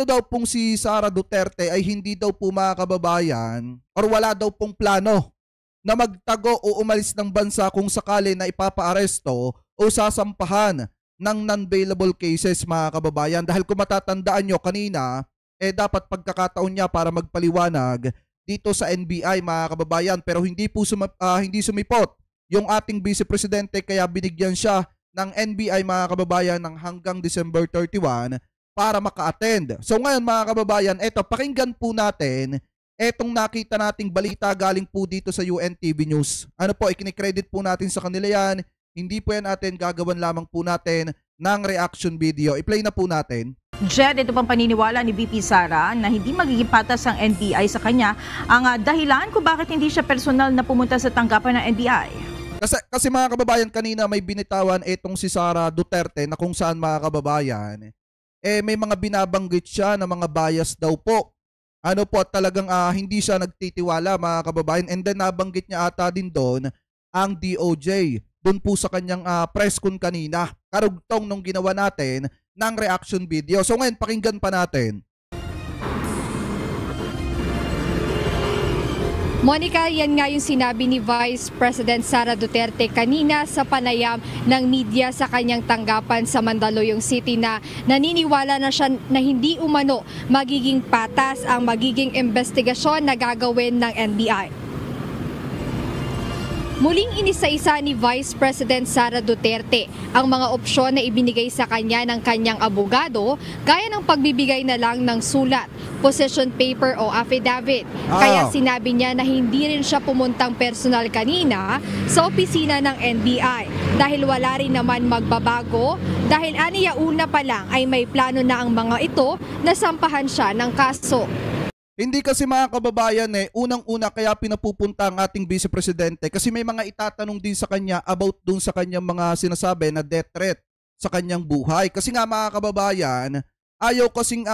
eto daw pong si Sara Duterte ay hindi daw po mga kababayan or wala daw pong plano na magtago o umalis ng bansa kung sakali na ipapaaresto o sasampahan ng non-bailable cases mga kababayan. Dahil kung matatandaan nyo kanina, dapat pagkakataon niya para magpaliwanag dito sa NBI mga kababayan, pero hindi po hindi sumipot yung ating Vice Presidente kaya binigyan siya ng NBI mga kababayan ng hanggang December 31 para maka-attend. So ngayon mga kababayan, eto pakinggan po natin etong nakita nating balita galing po dito sa UNTV News. Ano po, ikinikredit po natin sa kanila yan. Hindi po yan atin, gagawan lamang po natin ng reaction video. I-play na po natin. Jed, ito pang paniniwala ni VP Sara na hindi magiging patas ang NBI sa kanya ang dahilan kung bakit hindi siya personal na pumunta sa tanggapan ng NBI. Kasi mga kababayan, kanina may binitawan etong si Sara Duterte na kung saan mga kababayan, may mga binabanggit siya na mga bias daw po. Ano po, talagang hindi siya nagtitiwala mga kababayan, and then nabanggit niya ata din doon ang DOJ doon po sa kanyang press con kanina, karugtong nung ginawa natin ng reaction video. So ngayon, pakinggan pa natin. Monica, yan nga yung sinabi ni Vice President Sara Duterte kanina sa panayam ng media sa kanyang tanggapan sa Mandaluyong City na naniniwala na siya na hindi umano magiging patas ang magiging investigasyon na gagawin ng NBI. Muling inisa-isa ni Vice President Sara Duterte ang mga opsyon na ibinigay sa kanya ng kanyang abogado gaya ng pagbibigay na lang ng sulat, position paper o affidavit. Kaya sinabi niya na hindi rin siya pumuntang personal kanina sa opisina ng NBI dahil wala rin naman magbabago dahil aniya una pa lang ay may plano na ang mga ito na sampahan siya ng kaso. Hindi kasi mga kababayan unang-una kaya pinapupunta ang ating Vice Presidente kasi may mga itatanong din sa kanya about dun sa kanyang mga sinasabi na death threat sa kanyang buhay. Kasi nga mga kababayan, ayaw kasing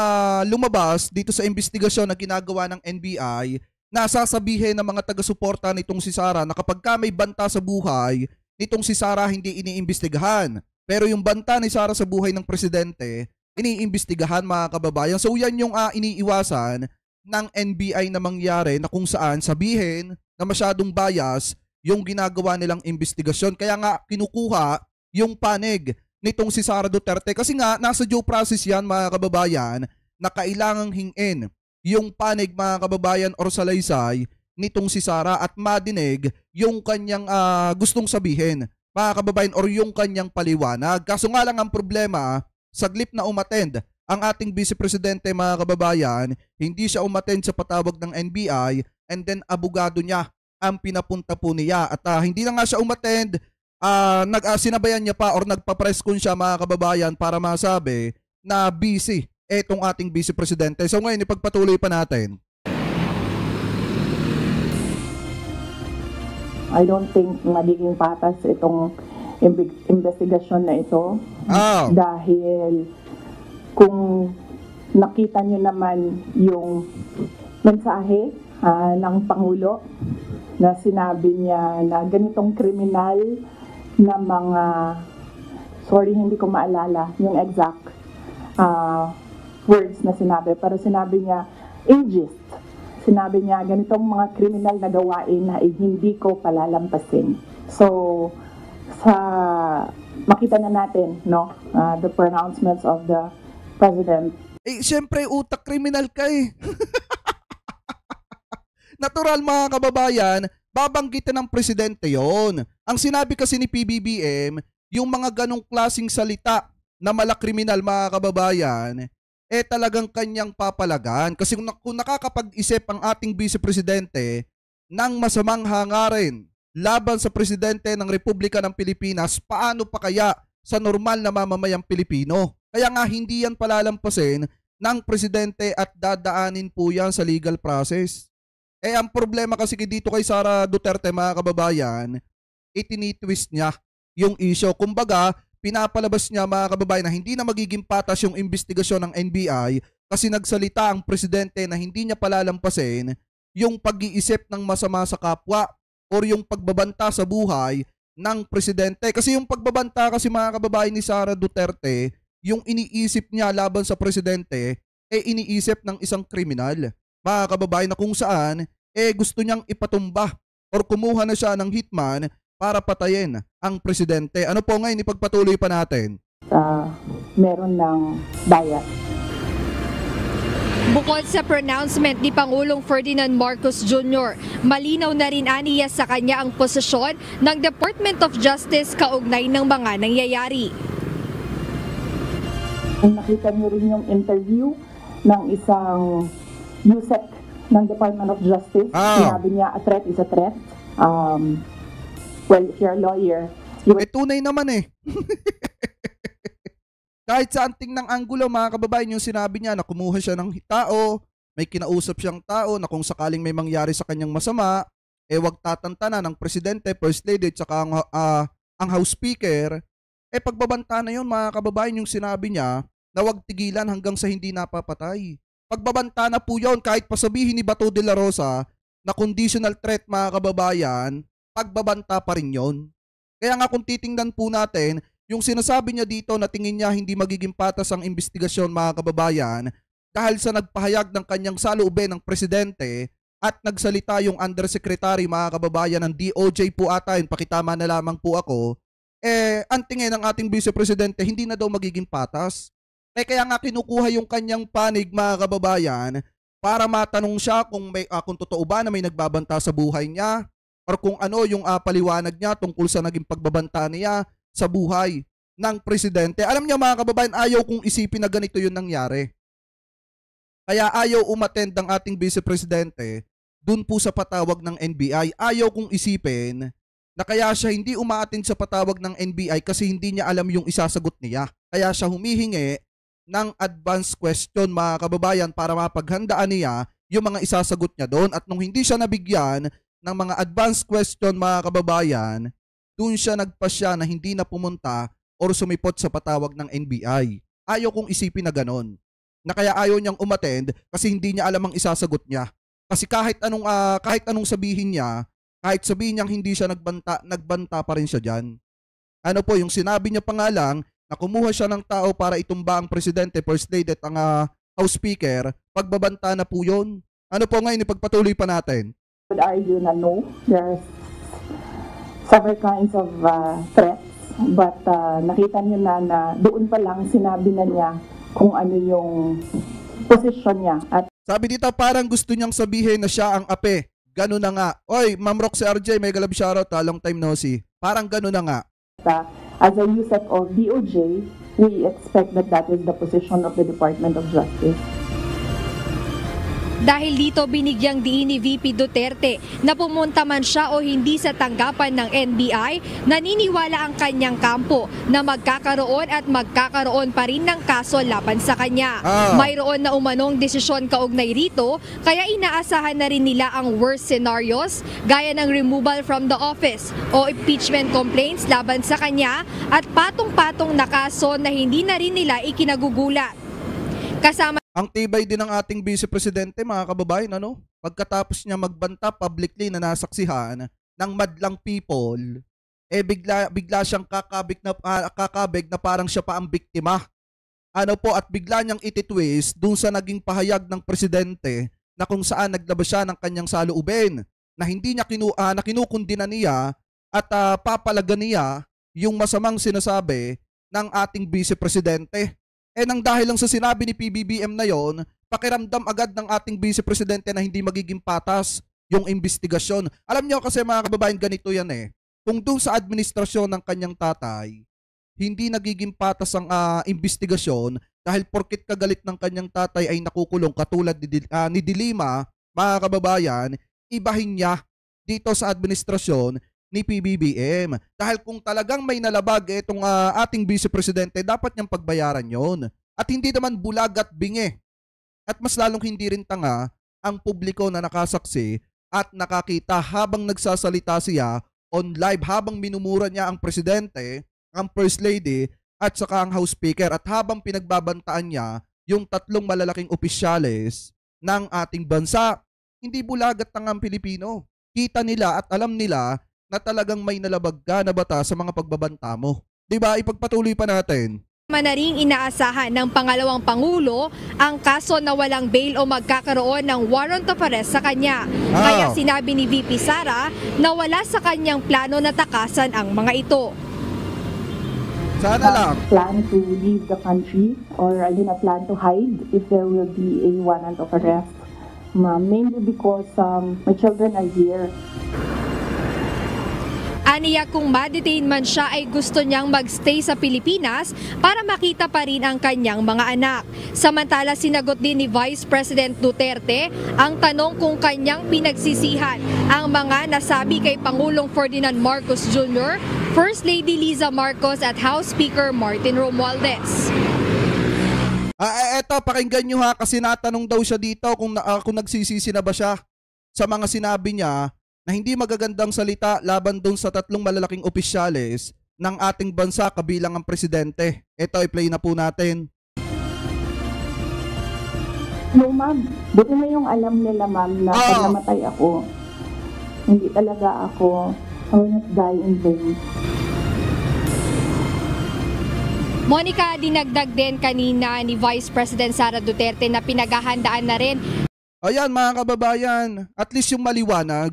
lumabas dito sa investigasyon na ginagawa ng NBI na sasabihin ng mga taga-suporta nitong si Sara na kapag ka may banta sa buhay, nitong si Sara hindi iniimbestigahan. Pero yung banta ni Sara sa buhay ng Presidente, iniimbestigahan mga kababayan. So yan yung iniiwasan ng NBI na mangyari na kung saan sabihin na masyadong bias yung ginagawa nilang investigasyon. Kaya nga kinukuha yung panig nitong si Sara Duterte kasi nga nasa due process yan mga kababayan na kailangang hingin yung panig mga kababayan or salaysay nitong si Sara at madinig yung kanyang gustong sabihin mga kababayan or yung kanyang paliwanag. Kaso nga lang ang problema, saglip na umattend ang ating Vice Presidente mga kababayan, hindi siya umattend sa patawag ng NBI and then abogado niya ang pinapunta po niya. At hindi na nga siya umattend, sinabayan niya pa or nagpa-press con siya mga kababayan para masabi na busy etong ating Vice Presidente. So ngayon ipagpatuloy pa natin. I don't think magiging patas itong investigasyon na ito dahil kung nakita nyo naman yung mensahe ng Pangulo na sinabi niya na ganitong kriminal na mga, sorry hindi ko maalala yung exact words na sinabi, pero sinabi niya ageist. Sinabi niya ganitong mga kriminal na gawain na hindi ko palalampasin. So, makita na natin the pronouncements of the President. Siyempre utak kriminal ka Natural mga kababayan, babanggitin ng Presidente yon. Ang sinabi kasi ni PBBM, yung mga ganong klaseng salita na malakriminal mga kababayan, talagang kanyang papalagan. Kasi kung nakakapag-isip ang ating Vice Presidente ng masamang hangarin laban sa Presidente ng Republika ng Pilipinas, paano pa kaya sa normal na mamamayang Pilipino? Kaya nga hindi yan palalampasin ng Presidente at dadaanin po yan sa legal process. Ang problema kasi dito kay Sara Duterte mga kababayan, itinitwist niya yung issue. Kumbaga, pinapalabas niya mga kababayan na hindi na magiging patas yung investigasyon ng NBI kasi nagsalita ang Presidente na hindi niya palalampasin yung pag-iisip ng masama sa kapwa or yung pagbabanta sa buhay ng Presidente. Kasi yung pagbabanta kasi mga kababayan ni Sara Duterte, yung iniisip niya laban sa Presidente, iniisip ng isang kriminal. Mga kababayan, na kung saan gusto niyang ipatumba or kumuha na siya ng hitman para patayin ang presidente. Ano po ngayon, ipagpatuloy pa natin. Meron ng bias. Bukod sa pronouncement ni Pangulong Ferdinand Marcos Jr., malinaw na rin aniya sa kanya ang posisyon ng Department of Justice kaugnay ng mga nangyayari. Nakita niyo rin yung interview ng isang USEC ng Department of Justice. Sinabi niya, a threat is a threat. Well, if you're a lawyer, tunay naman Kahit sa anting ng anggulo, mga kababayan, yung sinabi niya na kumuha siya ng tao, may kinausap siyang tao na kung sakaling may mangyari sa kanyang masama, wag tatantana ng presidente, first lady, at saka ang house speaker. Pagbabanta na yun, mga kababayan, yung sinabi niya na wag tigilan hanggang sa hindi napapatay. Pagbabanta na po yun, kahit pasabihin ni Bato de la Rosa na conditional threat, mga kababayan, pagbabanta pa rin yun. Kaya nga kung titingnan po natin, yung sinasabi niya dito na tingin niya hindi magiging patas ang investigasyon, mga kababayan, dahil sa nagpahayag ng kanyang saloobin ng presidente at nagsalita yung undersecretary, mga kababayan, ng DOJ po ata, yun, pakitama na lamang po ako, ang tingin ng ating vice-presidente hindi na daw magiging patas. Kaya nga kinukuha yung kanyang panig, mga kababayan, para matanong siya kung totoo ba na may nagbabanta sa buhay niya or kung ano yung paliwanag niya tungkol sa naging pagbabanta niya sa buhay ng presidente. Alam niyo, mga kababayan, ayaw kong isipin na ganito yun nangyari. Kaya ayaw umattend ng ating vice-presidente dun po sa patawag ng NBI. Ayaw kong isipin na kaya siya hindi umaattend sa patawag ng NBI kasi hindi niya alam yung isasagot niya. Kaya siya humihingi ng advance question, mga kababayan, para mapaghandaan niya yung mga isasagot niya doon. At nung hindi siya nabigyan ng mga advance question, mga kababayan, doon siya nagpasya na hindi na pumunta or sumipot sa patawag ng NBI. Ayaw kong isipin na ganon. Na kaya ayaw niyang umattend kasi hindi niya alam ang isasagot niya. Kasi kahit anong sabihin niya, kahit sabihin niyang hindi siya nagbanta pa rin siya dyan. Ano po, yung sinabi niya pa nga lang na kumuha siya ng tao para itumba ang presidente, first lady at ang house speaker, pagbabanta na po yun. Ano po ngayon, ipagpatuloy pa natin. I would argue na no, there's several kinds of threats, but nakita niyo na doon pa lang sinabi na niya kung ano yung position niya. At sabi dito, parang gusto niyang sabihin na siya ang ape. Ganun na nga. Oy, Ma'am Roxy RJ, may galab shoutout, long time no see. Parang ganun na nga. As a USEC of DOJ, we expect that is the position of the Department of Justice. Dahil dito binigyang diin ni VP Duterte na pumunta man siya o hindi sa tanggapan ng NBI, naniniwala ang kanyang kampo na magkakaroon pa rin ng kaso laban sa kanya. Mayroon na umanong desisyon kaugnay rito, kaya inaasahan na rin nila ang worst scenarios gaya ng removal from the office o impeachment complaints laban sa kanya at patong-patong na kaso na hindi na rin nila ikinagugulat. Kasama ang tibay din ng ating vice-presidente, mga kababayan, ano? Pagkatapos niya magbanta publicly na nasaksihan ng madlang people, bigla siyang kakabig na parang siya pa ang biktima. Ano po, at bigla niyang ititwist dun sa naging pahayag ng presidente na kung saan naglabas siya ng kanyang saloobin na hindi niya kinukundina niya at papalagan niya yung masamang sinasabi ng ating vice-presidente. Nang dahil lang sa sinabi ni PBBM na yon, pakiramdam agad ng ating vice-presidente na hindi magiging patas yung investigasyon. Alam niyo kasi, mga kababayan, ganito yan Kung doon sa administrasyon ng kanyang tatay, hindi nagiging patas ang investigasyon dahil porkit kagalit ng kanyang tatay ay nakukulong katulad ni Dilima, mga kababayan, ibahin niya dito sa administrasyon ni PBBM. Dahil kung talagang may nalabag itong ating vice-presidente, dapat niyang pagbayaran yon. At hindi naman bulag at bingi. At mas lalong hindi rin tanga ang publiko na nakasaksi at nakakita habang nagsasalita siya on live, habang minumura niya ang presidente, ang first lady, at saka ang house speaker, at habang pinagbabantaan niya yung tatlong malalaking opisyales ng ating bansa. Hindi bulag at tangang Pilipino. Kita nila at alam nila na talagang may nalabag ka na bata sa mga pagbabanta mo. Diba? Ipagpatuloy pa natin. Na ring inaasahan ng pangalawang Pangulo ang kaso na walang bail o magkakaroon ng warrant of arrest sa kanya. Kaya sinabi ni VP Sara na wala sa kanyang plano na takasan ang mga ito. Sana lang. Plan to leave the country or plan to hide if there will be a warrant of arrest. Mainly because my children are here. Aniya kung ma-detain man siya ay gusto niyang magstay sa Pilipinas para makita pa rin ang kanyang mga anak. Samantala sinagot din ni Vice President Duterte ang tanong kung kanyang pinagsisihan ang mga nasabi kay Pangulong Ferdinand Marcos Jr., First Lady Liza Marcos at House Speaker Martin Romualdez. Eto, pakinggan nyo ha, kasi natanong daw siya dito kung nagsisisi na ba siya sa mga sinabi niya na hindi magagandang salita laban doon sa 3 malalaking opisyales ng ating bansa kabilang ang presidente. Ito, i-play na po natin. No, ma'am. Buti na yung alam nila, ma'am, na pag namatay ako, hindi talaga ako, I will not die in vain. Monica, dinagdag din kanina ni Vice President Sara Duterte na pinaghahandaan na rin. Ayan mga kababayan, at least yung maliwanag.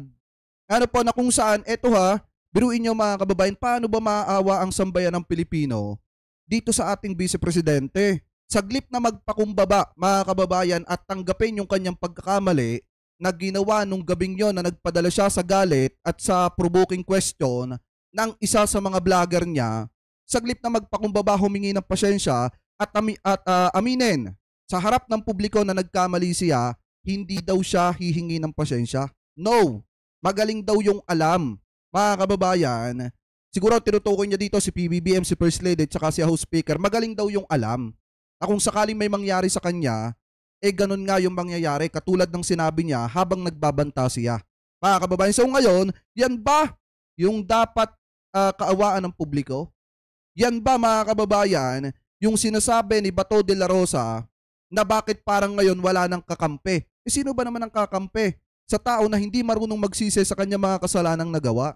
Ano po na kung saan, eto ha, biruin nyo mga kababayan, paano ba maaawa ang sambayan ng Pilipino dito sa ating Vice Presidente? Saglit na magpakumbaba mga kababayan at tanggapin yung kanyang pagkakamali na ginawa nung gabing yon na nagpadala siya sa galit at sa provoking question ng isa sa mga vlogger niya. Saglit na magpakumbaba, humingi ng pasensya at aminin sa harap ng publiko na nagkamali siya, hindi daw siya hihingi ng pasensya. No! Magaling daw yung alam. Mga kababayan, siguro tinutukoy niya dito si PBBM, si First Lady, at saka si House Speaker. Magaling daw yung alam. Kung sakaling may mangyari sa kanya, ganun nga yung mangyayari, katulad ng sinabi niya habang nagbabanta siya. Mga kababayan, so ngayon, yan ba yung dapat kaawaan ng publiko? Yan ba mga kababayan, yung sinasabi ni Bato de la Rosa na bakit parang ngayon wala nang kakampi? Sino ba naman ang kakampi sa tao na hindi marunong magsisi sa kanya mga kasalanang nagawa?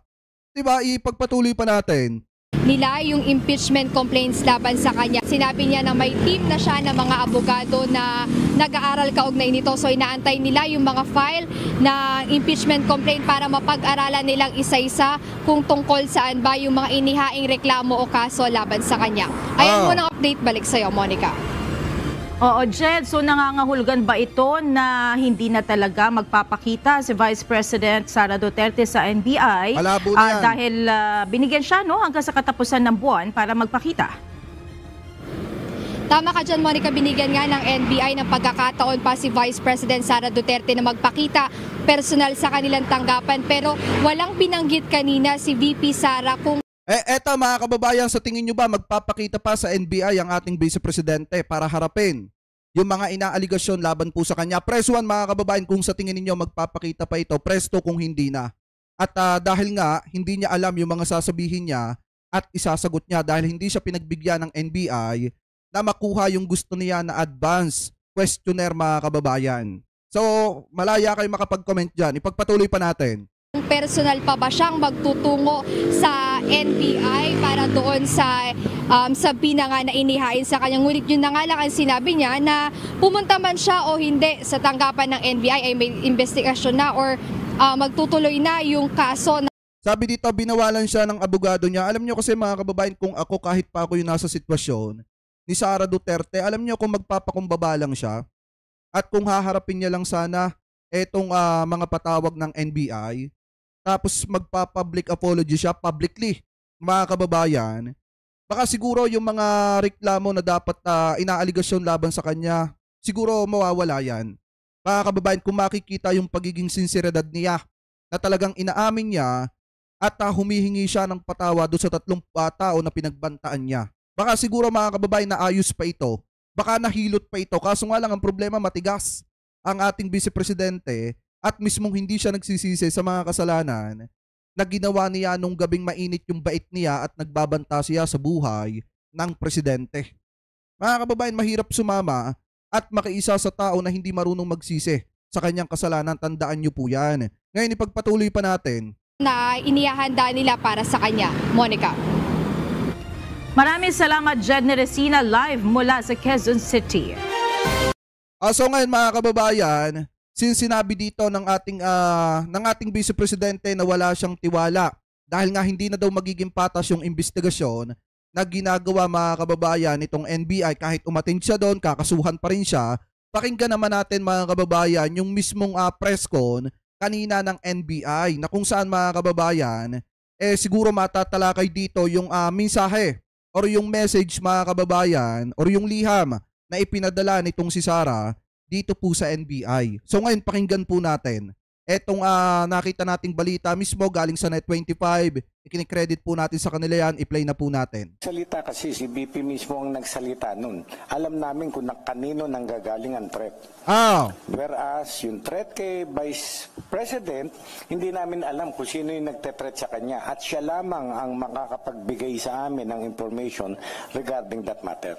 Diba, ipagpatuloy pa natin. Nila yung impeachment complaints laban sa kanya. Sinabi niya na may team na siya ng mga abogado na nag-aaral kaugnay nito. So inaantay nila yung mga file na impeachment complaint para mapag-aralan nilang isa-isa kung tungkol saan ba yung mga inihaing reklamo o kaso laban sa kanya. Ayan muna update, balik sa'yo, Monica. Oo, Jed. So nangangahulugan ba ito na hindi na talaga magpapakita si Vice President Sara Duterte sa NBI? Malabo na yan. Dahil binigyan siya hanggang sa katapusan ng buwan para magpakita. Tama ka dyan, Monica. Binigyan nga ng NBI ng pagkakataon pa si Vice President Sara Duterte na magpakita personal sa kanilang tanggapan. Pero walang binanggit kanina si VP Sara kung Eto mga kababayan, sa tingin nyo ba magpapakita pa sa NBI ang ating Vice Presidente para harapin yung mga inaaligasyon laban po sa kanya? Press 1 mga kababayan kung sa tingin niyo magpapakita pa ito, press 2 kung hindi na. At dahil nga hindi niya alam yung mga sasabihin niya at isasagot niya dahil hindi siya pinagbigyan ng NBI na makuha yung gusto niya na advance questionnaire mga kababayan. So malaya kayo makapag-comment dyan, ipagpatuloy pa natin. Personal pa ba siyang magtutungo sa NBI para doon sa sabi na nga na inihain sa kanyang, ngunit yun na nga lang ang sinabi niya na pumunta man siya o hindi sa tanggapan ng NBI ay may investigasyon na or magtutuloy na yung kaso. Sabi dito, binawalan siya ng abogado niya. Alam niyo kasi mga kababayan, kung ako kahit pa ako yung nasa sitwasyon ni Sara Duterte, alam niyo kung magpapakumbaba lang siya at kung haharapin niya lang sana etong mga patawag ng NBI, tapos magpa-public apology siya publicly, mga kababayan, baka siguro yung mga reklamo na dapat inaaligasyon laban sa kanya, siguro mawawala yan. Mga kababayan, kung makikita yung pagiging sinseridad niya na talagang inaamin niya at humihingi siya ng patawa doon sa 3 tao na pinagbantaan niya. Baka siguro mga kababayan naayos pa ito, baka nahilot pa ito, kaso nga lang ang problema matigas ang ating Vice Presidente at mismong hindi siya nagsisisi sa mga kasalanan na ginawa niya nung gabing mainit yung bait niya at nagbabanta siya sa buhay ng presidente. Mga kababayan, mahirap sumama at makiisa sa tao na hindi marunong magsisi sa kanyang kasalanan. Tandaan niyo po yan. Ngayon ipagpatuloy pa natin Na inihahanda nila para sa kanya, Monica. Maraming salamat, Jedne Resina, live mula sa Quezon City. So ngayon mga kababayan, since sinabi dito ng ating Vice Presidente na wala siyang tiwala dahil nga hindi na daw magiging patas yung investigasyon na ginagawa mga kababayan itong NBI, kahit umattend siya doon, kakasuhan pa rin siya. Pakinggan naman natin mga kababayan yung mismong press con kanina ng NBI na kung saan mga kababayan siguro matatalakay dito yung mensahe or yung message mga kababayan or yung liham na ipinadala nitong si Sara dito po sa NBI. So ngayon pakinggan po natin etong nakita nating balita mismo galing sa Net25. Ikinikredit po natin sa kanila yan. I-play na po natin. Salita kasi si BP mismo ang nagsalita nun. Alam namin kung kanino nanggagaling ang threat. Whereas yung threat kay Vice President, hindi namin alam kung sino yung nagte-threat sa kanya. At siya lamang ang makakapagbigay sa amin ng information regarding that matter.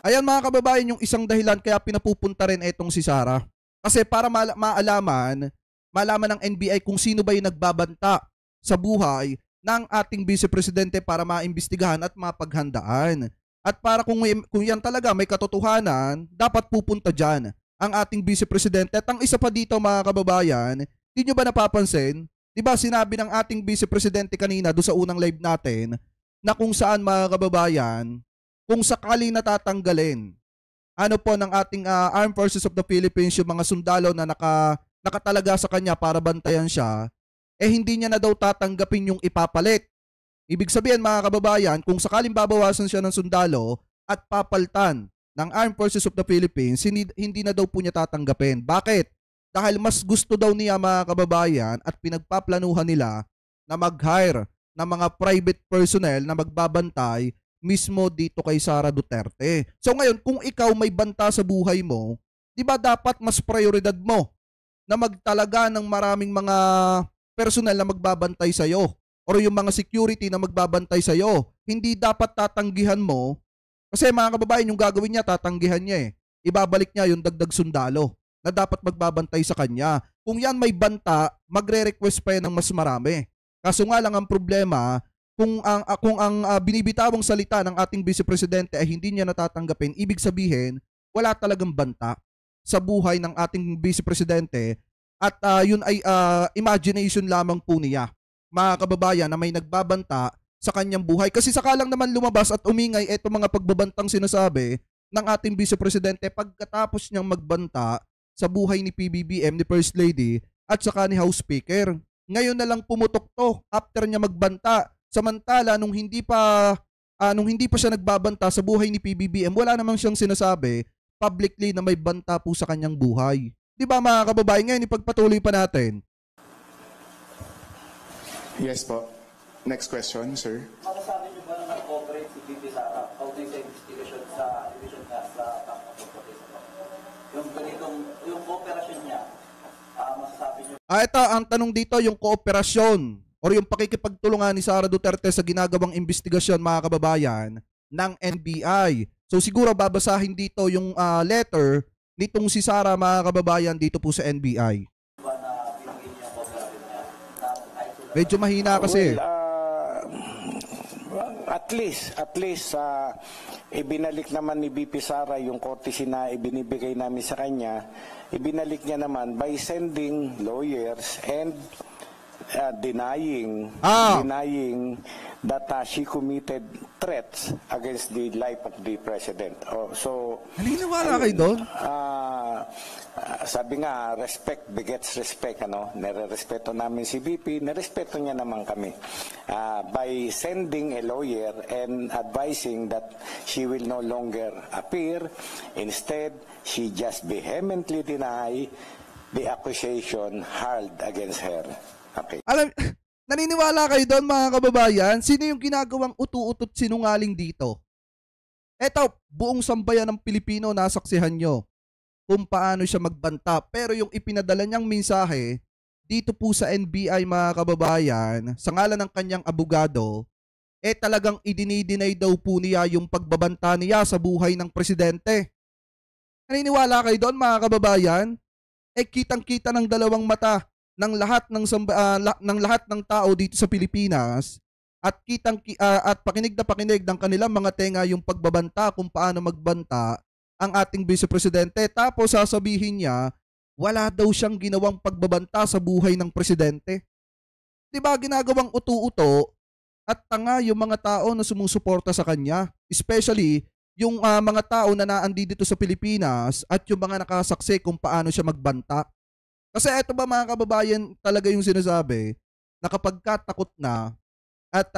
Ayan mga kababayan, yung isang dahilan kaya pinapupunta rin etong si Sara. Kasi para malaman ng NBI kung sino ba yung nagbabanta sa buhay ng ating Vice Presidente para maimbestigahan at mapaghandaan. At para kung yan talaga may katotohanan, dapat pupunta dyan ang ating Vice Presidente. At ang isa pa dito mga kababayan, di nyo ba napapansin? Diba sinabi ng ating Vice Presidente kanina doon sa unang live natin na kung saan mga kababayan, kung sakali natatanggalin ng ating Armed Forces of the Philippines yung mga sundalo na nakatalaga sa kanya para bantayan siya, hindi niya na daw tatanggapin yung ipapalit. Ibig sabihin mga kababayan, kung sakaling babawasan siya ng sundalo at papaltan ng Armed Forces of the Philippines, hindi na daw po niya tatanggapin. Bakit? Dahil mas gusto daw niya mga kababayan at pinagpaplanuhan nila na mag-hire ng mga private personnel na magbabantay mismo dito kay Sara Duterte. So ngayon, kung ikaw may banta sa buhay mo, di ba dapat mas prioridad mo na magtalaga ng maraming mga personal na magbabantay sa'yo or yung mga security na magbabantay sa'yo? Hindi dapat tatanggihan mo kasi mga kababayan, yung gagawin niya, tatanggihan niya ibabalik niya yung dagdag sundalo na dapat magbabantay sa kanya. Kung yan may banta, magre-request pa yan ng mas marami. Kaso nga lang ang problema, kung ang binibitawang salita ng ating Vice Presidente ay hindi niya natatanggapin, ibig sabihin, wala talagang banta sa buhay ng ating Vice Presidente at yun ay imagination lamang po niya, mga kababayan, na may nagbabanta sa kanyang buhay. Kasi sakalang naman lumabas at umingay eto mga pagbabantang sinasabi ng ating Vice Presidente pagkatapos niyang magbanta sa buhay ni PBBM, ni First Lady at saka ni House Speaker. Ngayon na lang pumutok to after niya magbanta. Samantala nung hindi pa siya nagbabanta sa buhay ni PBBM, wala namang siyang sinasabi publicly na may banta po sa kanyang buhay. Di ba mga kababayan, ngayon ipagpatuloy pa natin. Yes po. Next question, sir. Masasabi niyo ba na nag-cooperate si BP Sara kaugnay sa investigation sa division niya sa yung ganitong, yung cooperation niya, masasabi niyo? Ito, ang tanong dito, yung kooperasyon or yung pakikipagtulungan ni Sara Duterte sa ginagawang investigasyon mga kababayan ng NBI. So siguro babasahin dito yung letter nitong si Sara mga kababayan dito po sa NBI. Medyo mahina kasi. At least ibinalik naman ni BP Sara yung courtesy na ibinibigay namin sa kanya. Ibinalik niya naman by sending lawyers and denying that she committed threats against the life of the president. So naniniwala kayo doon? Sabi nga, respect begets respect, Nare-respeto namin si BP, narespeto niya naman kami. By sending a lawyer and advising that she will no longer appear, instead she just vehemently deny the accusation hurled against her. Okay. Naniniwala kayo doon mga kababayan? Sino yung ginagawang utu-utot sinungaling dito? Eto, buong sambayan ng Pilipino nasaksihan nyo kung paano siya magbanta. Pero yung ipinadala niyang mensahe dito po sa NBI mga kababayan, sa ngalan ng kanyang abogado, talagang idinidinay daw po niya yung pagbabanta niya sa buhay ng presidente. Naniniwala kayo doon mga kababayan? Kitang-kita ng dalawang mata ng lahat ng tao dito sa Pilipinas at at pakinig na pakinig ng kanilang mga tenga yung pagbabanta kung paano magbanta ang ating Vice Presidente. Tapos sasabihin niya, wala daw siyang ginawang pagbabanta sa buhay ng presidente. 'Di ba ginagawang utu-uto at tanga yung mga tao na sumusuporta sa kanya, especially yung mga tao na naandi dito sa Pilipinas at yung mga nakasaksi kung paano siya magbanta. Kasi eto ba mga kababayan talaga yung sinasabi na kapag ka takot na at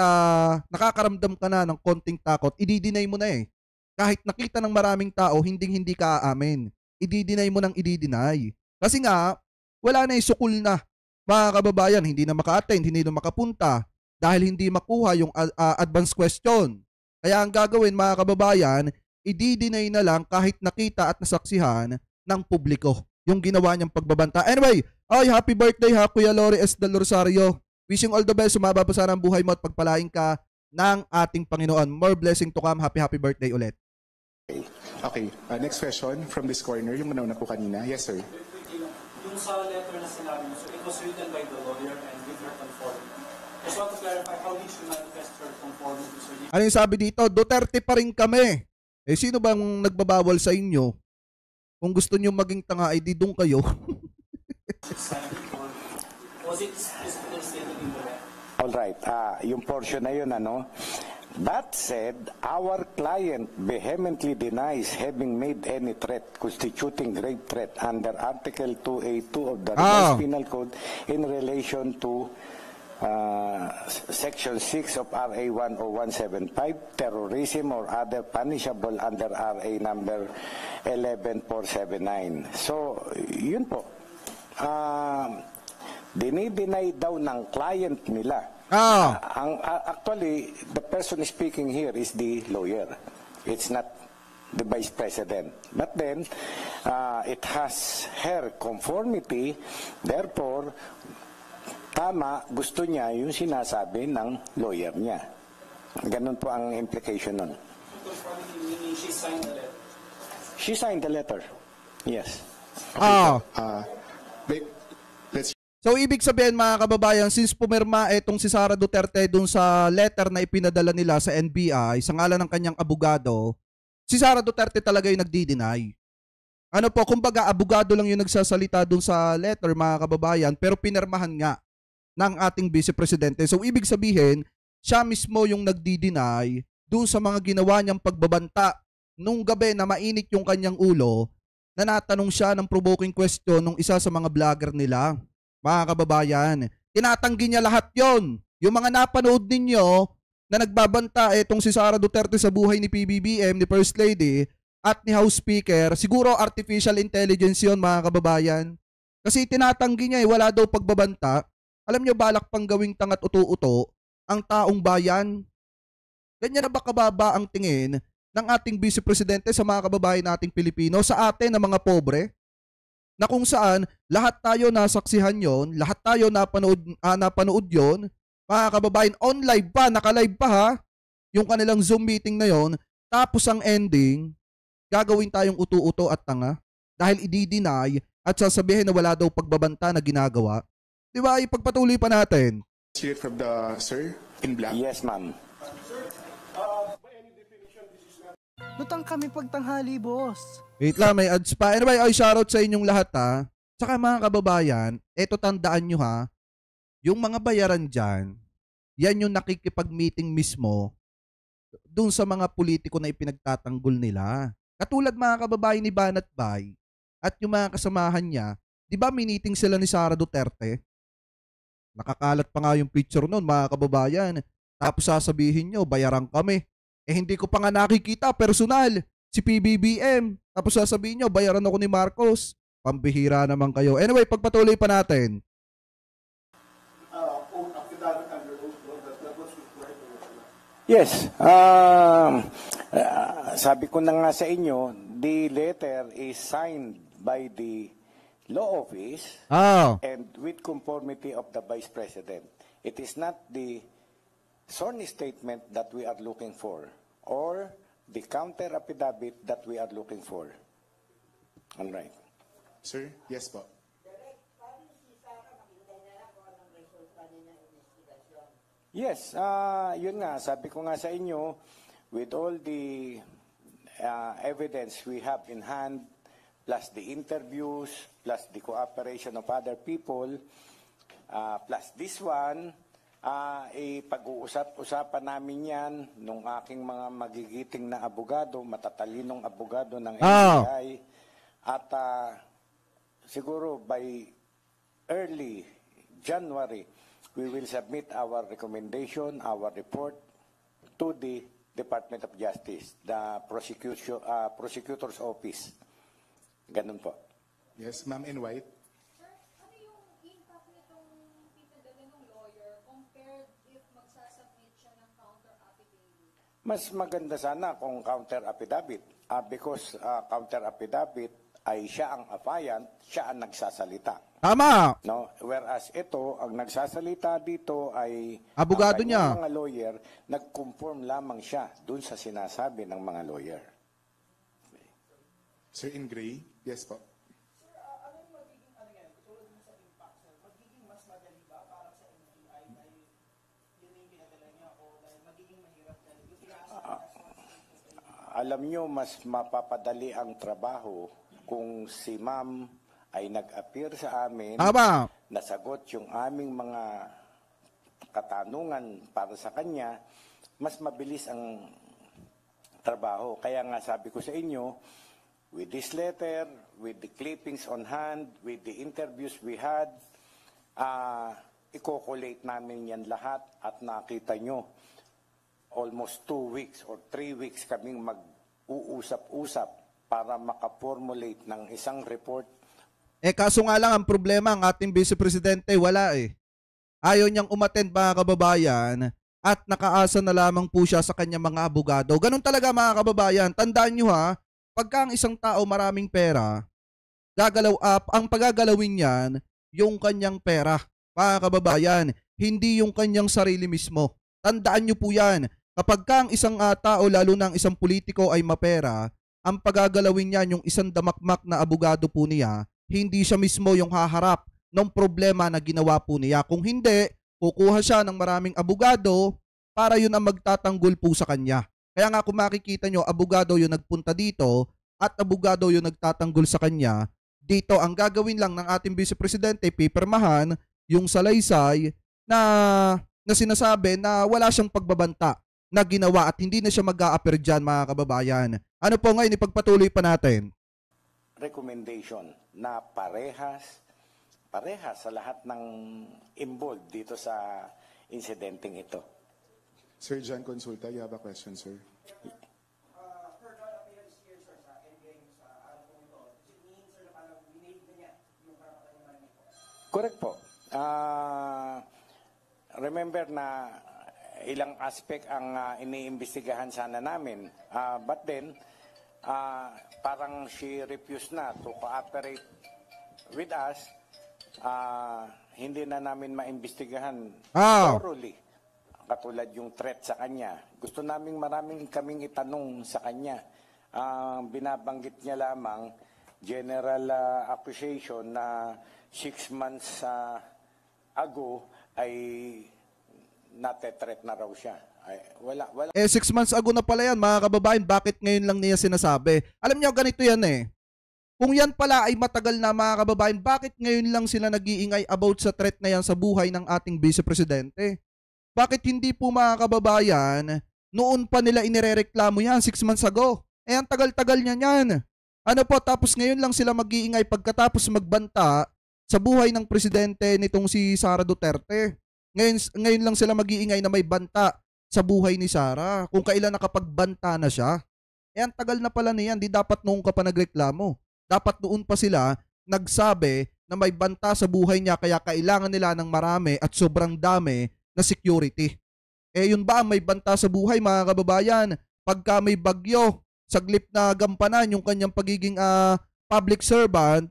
nakakaramdam ka na ng konting takot, i-deny mo na eh. Kahit nakita ng maraming tao, hindi ka aamin. I-deny mo nang i-deny. Kasi nga, wala na sukul na. Mga kababayan, hindi na maka-attend, hindi na makapunta dahil hindi makuha yung advance question. Kaya ang gagawin mga kababayan, i-deny na lang kahit nakita at nasaksihan ng publiko yung ginawa niyang pagbabanta. Anyway, happy birthday ha, Kuya Lori S. Del Rosario. Wishing all the best, sumaba pa sana ang buhay mo at pagpalain ka ng ating Panginoon. More blessing to come. Happy birthday ulit. Okay, next question from this corner, yung nauna po kanina. Yes, sir. Yung sa letter na sinabi mo, so it was written by the lawyer and with her conformity. Just want to clarify, how did she manifest her conformity? So, Ano yung sabi dito? Duterte pa rin kami. Eh sino bang nagbabawal sa inyo? Kung gusto niyo maging tanga, ay di doon kayo. was it specifically stated in the letter? Alright, yung portion na yun, ano? That said, our client vehemently denies having made any threat constituting grave threat under Article 2A2 of the Revised Penal Code in relation to Section 6 of RA 10175, terrorism or other punishable under RA number 11479. So, yun po. Dinideny daw ng client nila. Actually, the person speaking here is the lawyer. It's not the Vice President. But then, it has her conformity. Therefore, tama, gusto niya yung sinasabi ng lawyer niya. Ganun po ang implication nun. Meaning she signed the letter? She signed the letter. Yes. Let's So ibig sabihin mga kababayan, since pumirma itong si Sara Duterte dun sa letter na ipinadala nila sa NBI sa ngalan ng kanyang abogado, si Sara Duterte talaga yung nagdi-deny. Ano po, kumbaga abogado lang yung nagsasalita dun sa letter mga kababayan, pero pinirmahan nga ng ating Vice Presidente. So ibig sabihin, siya mismo yung nagdi-deny dun sa mga ginawa niyang pagbabanta nung gabi na mainit yung kanyang ulo, na natanong siya ng provoking question nung isa sa mga vlogger nila. Mga kababayan, tinatanggi niya lahat yon. Yung mga napanood ninyo na nagbabanta itong si Sara Duterte sa buhay ni PBBM, ni First Lady, at ni House Speaker, siguro artificial intelligence yon mga kababayan. Kasi tinatanggi niya wala daw pagbabanta. Alam niyo, balak pang gawing tangat uto-uto ang taong bayan. Ganyan na ba kababa ang tingin ng ating Vice Presidente sa mga kababayan nating Pilipino, sa atin na mga pobre? Na kung saan lahat tayo nasaksihan yon, lahat tayo napanood yon, mga kababayan, on live pa, naka-live pa ha, yung kanilang Zoom meeting na yon, tapos ang ending, gagawin tayong uto-uto at tanga dahil i-deny at sasabihin na wala daw pagbabanta na ginagawa. Di ba, ipagpatuloy pa natin. hear it from the sir in black. Yes, ma'am. Lutang kami pagtanghali, boss. Wait lang, may ads pa. Anyway, shoutout sa inyong lahat ha. Saka mga kababayan, eto tandaan nyo ha, yung mga bayaran dyan, yan yung nakikipag-meeting mismo dun sa mga politiko na ipinagtatanggol nila. Katulad mga kababayan ni Banat Bay at yung mga kasamahan niya, di ba miniting sila ni Sara Duterte? Nakakalat pa nga yung picture nun mga kababayan. Tapos sasabihin nyo, bayaran kami. Eh hindi ko pa nga nakikita personal si PBBM. Tapos sasabihin nyo, bayaran ako ni Marcos. Pambihira naman kayo. Anyway, pagpatuloy pa natin. Yes. Sabi ko na nga sa inyo, the letter is signed by the law office and with conformity of the Vice President. It is not the sworn statement that we are looking for or the counter affidavit that we are looking for. All right. Sir, yes po. Yes, yun nga, sabi ko nga sa inyo, with all the evidence we have in hand, plus the interviews, plus the cooperation of other people, plus this one, pag-uusap-usapan namin yan nung aking mga magigiting na abogado, matatalinong abogado ng NBI, at siguro by early January, we will submit our recommendation, our report to the Department of Justice, the prosecutor's office. Ganun po. Yes, Ma'am in white. Sir, ano yung impact nitong pinadala ng lawyer compared if magsasubmit siya ng counter affidavit? Mas maganda sana kung counter affidavit because counter affidavit ay siya ang affiant, siya ang nagsasalita. Tama. No, whereas ito, ang nagsasalita dito ay Abogado ang niya. mga lawyer, nag-conform lamang siya dun sa sinasabi ng mga lawyer. Sir in gray. Yes po. Alam nyo, mas mapapadali ang trabaho kung si ma'am ay nag-appear sa amin, Tama. nasagot yung aming mga katanungan para sa kanya, mas mabilis ang trabaho. Kaya nga sabi ko sa inyo, with this letter, with the clippings on hand, with the interviews we had, i-collate namin yan lahat at nakita nyo, almost 2 weeks or 3 weeks kaming mag-uusap-usap para makaformulate ng isang report. Kaso nga lang ang problema, ang ating Vice Presidente wala eh. Ayaw niyang umattend mga kababayan at nakaasa na lamang po siya sa kanyang mga abogado. Ganun talaga mga kababayan. Tandaan nyo ha, pagka ang isang tao maraming pera, gagalaw up, ang pagagalawin niyan, yung kanyang pera. Mga kababayan, hindi yung kanyang sarili mismo. Tandaan nyo po yan. Kapag ka ang isang tao, lalo na ang isang politiko ay mapera, ang pagagalawin niya yung isang damakmak na abogado po niya, hindi siya mismo yung haharap ng problema na ginawa po niya. Kung hindi, kukuha siya ng maraming abogado para yun ang magtatanggol po sa kanya. Kaya nga kung makikita nyo, abogado yung nagpunta dito at abogado yung nagtatanggol sa kanya, dito ang gagawin lang ng ating Vice Presidente, pipirmahan yung salaysay na sinasabi na wala siyang pagbabanta na ginawa at hindi na siya mag-a-appear dyan mga kababayan. Ano po ngayon, ipagpatuloy pa natin? Recommendation na parehas sa lahat ng involved dito sa insidenteng ito. Sir John Consulta, you have a question, sir. Correct po. Remember na ilang aspect ang iniimbestigahan sana namin. But then, parang she refused na to cooperate with us. Hindi na namin maimbestigahan thoroughly. Katulad yung threat sa kanya. Gusto naming kaming itanong sa kanya. Binabanggit niya lamang general accusation na 6 months ago ay natetreat na raw siya. Wala. 6 months ago na pala yan mga kababayan, bakit ngayon lang niya sinasabi? Alam niyo ganito yan eh. Kung yan pala ay matagal na mga kababayan, bakit ngayon lang sila nag-iingay about sa threat na yan sa buhay ng ating Vice Presidente? Bakit hindi po mga kababayan, noon pa nila inirereklamo yan 6 months ago? Ang tagal-tagal niya yan. Ano po, tapos ngayon lang sila mag-iingay pagkatapos magbanta sa buhay ng presidente nitong si Sara Duterte. Ngayon lang sila mag-iingay na may banta sa buhay ni Sara. Kung kailan nakapagbanta na siya. Ang tagal na pala niyan, di dapat noon ka pa nagreklamo. Dapat noon pa sila nagsabi na may banta sa buhay niya kaya kailangan nila ng marami at sobrang dami na security. Yun ba ang may banta sa buhay mga kababayan? Pagka may bagyo, saglip na gampanan yung kanyang pagiging public servant,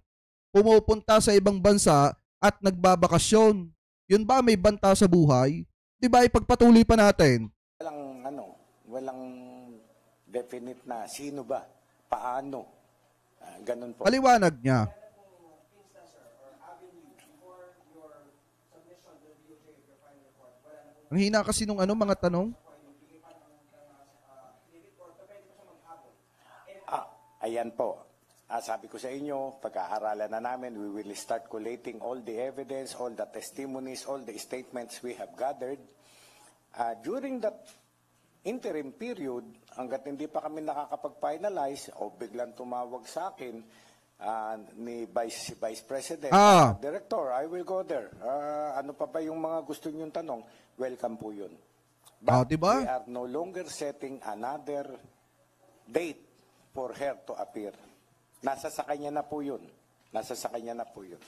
pumupunta sa ibang bansa at nagbabakasyon. Yun ba may banta sa buhay? Di ba ipagpatuloy pa natin? Walang definite na sino ba, paano, ganun po. Paliwanag niya. Ang hina kasi nung mga tanong. Ayan po. Sabi ko sa inyo, pag-aaralan na namin, we will start collating all the evidence, all the testimonies, all the statements we have gathered. During that interim period, hanggat hindi pa kami nakakapag-finalize, o biglang tumawag sa akin ni Vice President, Director, I will go there. Ano pa ba yung mga gusto niyong tanong? Welcome po yun. But diba? we are no longer setting another date for her to appear. Nasa sa kanya na po yun. Nasa sa kanya na po yun.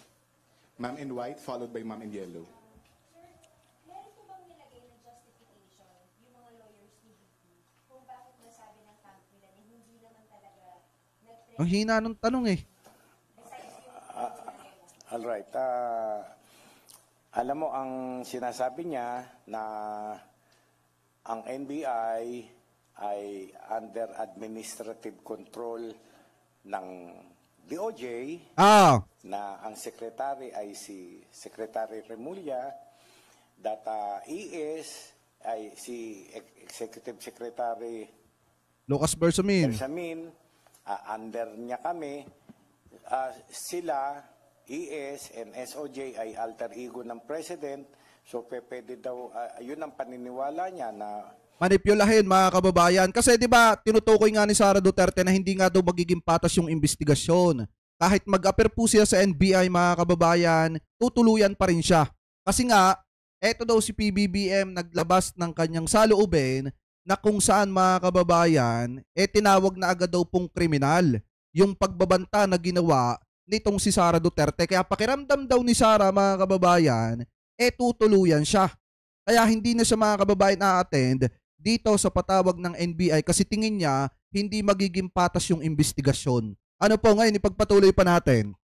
Ma'am in white, followed by ma'am in yellow. Meron po bang nilagay na justification yung mga lawyers ni VP kung bakit nasabi ng camp nila na hindi naman talaga nag-threat? Ang hina nung tanong eh. Alright. Alam mo, ang sinasabi niya na ang NBI ay under administrative control ng DOJ, na ang secretary ay si Secretary Remulla, that ES ay si Executive Secretary Lucas Bersamin. Under niya kami. Sila, ES and SOJ ay alter ego ng President, so pwede daw, yun ang paniniwala niya na manipulahin, mga kababayan. Kasi 'di ba, tinutukoy nga ni Sara Duterte na hindi nga daw magiging patas yung investigasyon. Kahit mag-appear po siya sa NBI, mga kababayan, tutuluyan pa rin siya. Kasi nga, eto daw si PBBM naglabas ng kanyang saloobin na kung saan, mga kababayan, tinawag na agad daw pong kriminal yung pagbabanta na ginawa nitong si Sara Duterte. Kaya pakiramdam daw ni Sara, mga kababayan, tutuluyan siya. Kaya hindi na siya, mga kababayan, na-attend dito sa patawag ng NBI kasi tingin niya hindi magiging patas yung investigasyon. Ano po ngayon, ipagpatuloy pa natin?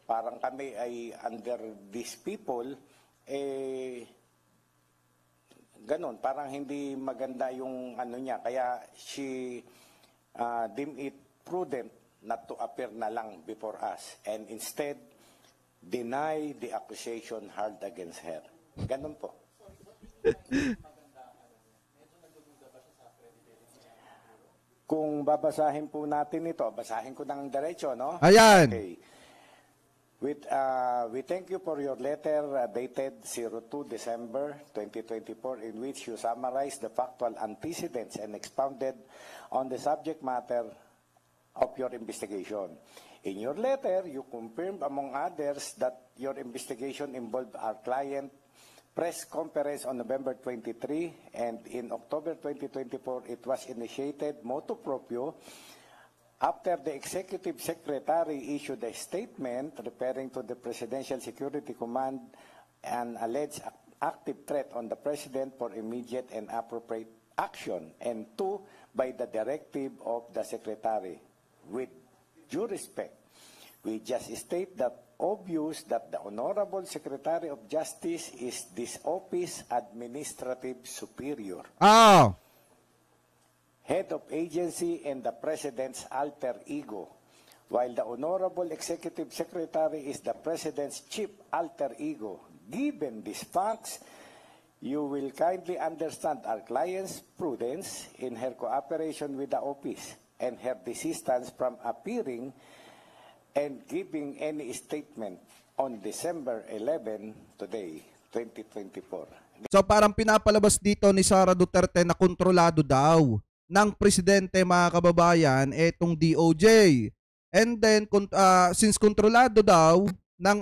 Parang kami ay under these people, ganun, parang hindi maganda yung ano niya. Kaya she deemed it prudent not to appear na lang before us and instead deny the accusation hurled against her. Ganun po. Kung babasahin po natin ito, basahin ko ng diretso, no? Ayan. Okay. We thank you for your letter dated 02 December 2024 in which you summarized the factual antecedents and expounded on the subject matter of your investigation. In your letter, you confirmed, among others, that your investigation involved our client press conference on November 23, and in October 2024, it was initiated motu proprio after the Executive Secretary issued a statement referring to the Presidential Security Command an alleged active threat on the President for immediate and appropriate action, and two, by the directive of the Secretary. With due respect, we just state that obvious that the Honorable Secretary of Justice is this office administrative superior, head of agency and the President's alter ego, while the Honorable Executive Secretary is the President's chief alter ego. Given these facts, you will kindly understand our client's prudence in her cooperation with the office and her desistance from appearing and giving any statement on December 11 today, 2024. So parang pinapalabas dito ni Sara Duterte na kontrolado daw ng presidente, mga kababayan, etong DOJ. And then, since kontrolado daw ng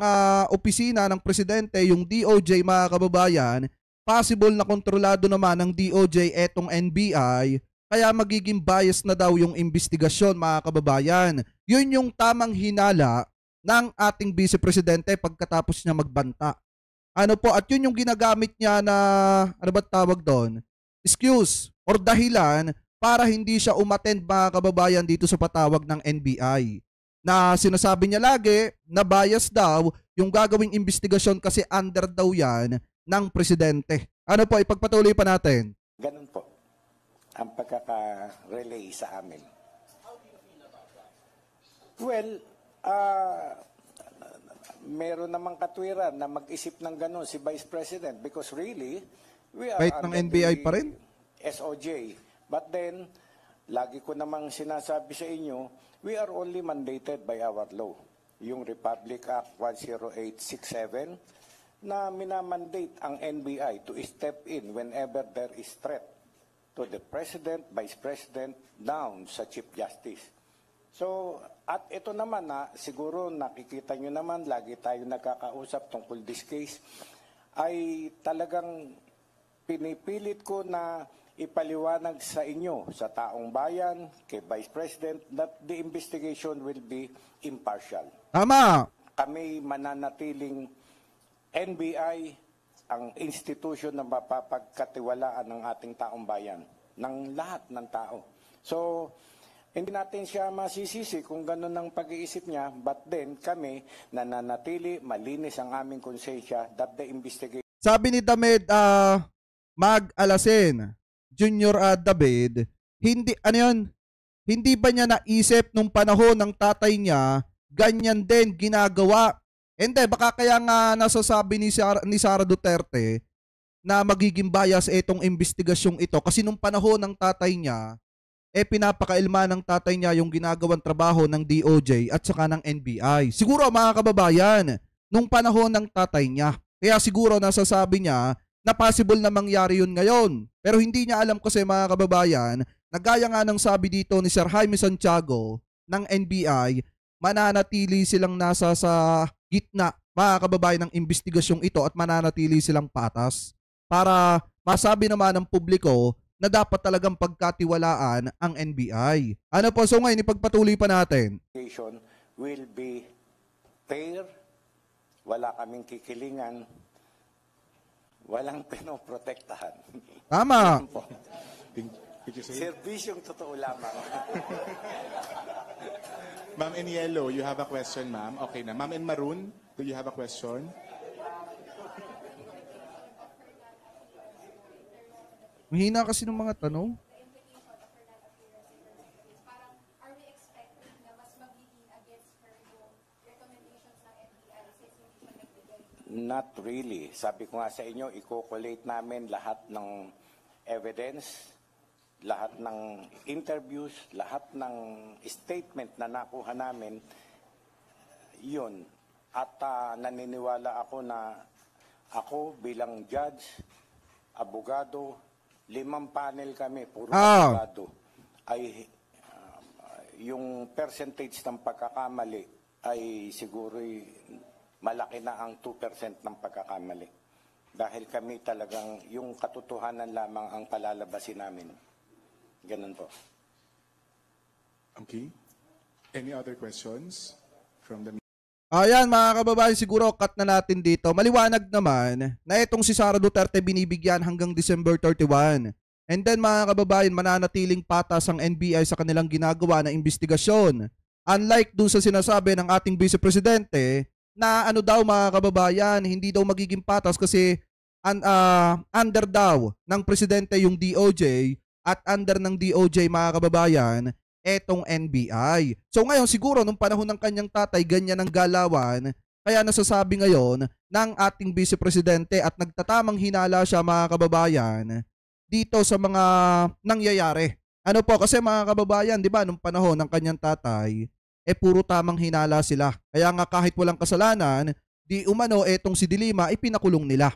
opisina ng presidente yung DOJ, mga kababayan, possible na kontrolado naman ng DOJ etong NBI, kaya magiging bias na daw yung investigasyon, mga kababayan. Yun yung tamang hinala ng ating Vice Presidente pagkatapos niya magbanta. Ano po, at yun yung ginagamit niya na, ano ba tawag doon? Excuse or dahilan para hindi siya umattend, mga kababayan, dito sa patawag ng NBI. Na sinasabi niya lagi na bias daw yung gagawing investigasyon kasi under daw yan ng presidente. Ano po, ipagpatuloy pa natin. Ganun po ang pagkaka-relay sa amin. Well, meron namang katwiran na mag-isip ng ganun si Vice President because really, We are Kahit ng under NBI the pa rin? SOJ. But then, lagi ko namang sinasabi sa inyo, we are only mandated by our law. Yung Republic Act 10867 na minamandate ang NBI to step in whenever there is threat to the President, Vice President, down sa Chief Justice. So, at ito naman siguro nakikita nyo naman, lagi tayo nagkakausap tungkol this case, ay talagang pinipilit ko na ipaliwanag sa inyo, sa taong bayan, kay Vice President, that the investigation will be impartial. Tama. Kami mananatiling NBI, ang institusyon na mapapagkatiwalaan ng ating taong bayan, ng lahat ng tao. So, hindi natin siya masisisi kung gano'n ang pag-iisip niya, but then kami nananatili, malinis ang aming konsensya that the investigation. Sabi ni Damed Mag-Alasin, Junior David, hindi, ano yun? Hindi ba niya naisip nung panahon ng tatay niya, ganyan din ginagawa? Hindi, baka kaya nga nasasabi ni Sara Duterte na magiging bias itong investigasyong ito kasi nung panahon ng tatay niya, pinapakailma ng tatay niya yung ginagawang trabaho ng DOJ at saka ng NBI. Siguro mga kababayan, nung panahon ng tatay niya, kaya siguro nasasabi niya na possible na mangyari yun ngayon. Pero hindi niya alam kasi mga kababayan, nagaya nga ng sabi dito ni Sir Jaime Santiago ng NBI, mananatili silang nasa sa gitna, mga kababayan, ng investigasyong ito at mananatili silang patas para masabi naman ng publiko na dapat talagang pagkatiwalaan ang NBI. Ano po, so ngayon ipagpatuloy pa natin. Will be fair, wala kaming kikilingan, walang pinoprotektahan. Tama. Serbisyong totoo lamang. Ma'am in yellow, you have a question, ma'am. Okay na. Ma'am in maroon, do you have a question? Mahina kasi ng mga tanong. Are we expecting na mas magiging against her yung recommendations ng NBI since hindi siya nagbigay? Not really. Sabi ko nga sa inyo, i-collate namin lahat ng evidence, lahat ng interviews, lahat ng statement na nakuha namin, yun. At naniniwala ako na ako bilang judge, abogado, 5 panel kami, puro abogado, ay yung percentage ng pagkakamali ay siguro malaki na ang 2% ng pagkakamali. Dahil kami talagang yung katotohanan lamang ang palalabasin namin. Ganun po. Okay. Any other questions from the... Ayan mga kababayan, siguro cut na natin dito. Maliwanag naman na itong si Sara Duterte binibigyan hanggang December 31. And then mga kababayan, mananatiling patas ang NBI sa kanilang ginagawa na investigasyon. Unlike dun sa sinasabi ng ating Vice Presidente na ano daw mga kababayan, hindi daw magiging patas kasi under daw ng Presidente yung DOJ at under ng DOJ mga kababayan, etong NBI. So ngayon siguro nung panahon ng kanyang tatay ganyan ang galawan, kaya nasasabi ngayon ng ating Vice Presidente at nagtatamang hinala siya mga kababayan dito sa mga nangyayari. Ano po kasi mga kababayan, di ba nung panahon ng kanyang tatay, puro tamang hinala sila. Kaya nga kahit walang kasalanan, di umano etong si Dilima ipinakulong nila.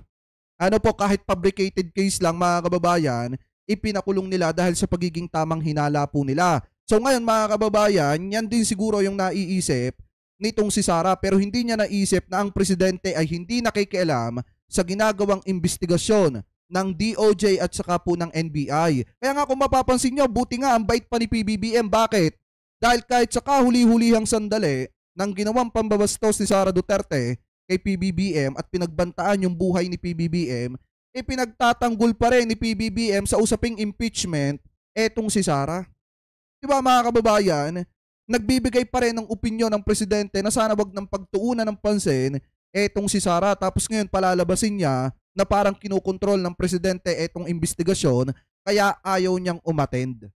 Ano po kahit fabricated case lang mga kababayan, ipinakulong nila dahil sa pagiging tamang hinala po nila. So ngayon mga kababayan, yan din siguro yung naiisip nitong si Sara pero hindi niya naisip na ang presidente ay hindi nakikialam sa ginagawang investigasyon ng DOJ at saka po ng NBI. Kaya nga kung mapapansin nyo, buti nga ang bait pa ni PBBM. Bakit? Dahil kahit sa kahuli-hulihang sandali ng ginawang pambabastos ni Sara Duterte kay PBBM at pinagbantaan yung buhay ni PBBM, pinagtatanggol pa rin ni PBBM sa usaping impeachment etong si Sara. Diba mga kababayan, nagbibigay pa rin ng opinyon ng presidente na sana wag ng pagtuunan ng pansin etong si Sara tapos ngayon palalabasin niya na parang kinukontrol ng presidente etong investigasyon kaya ayaw niyang umattend.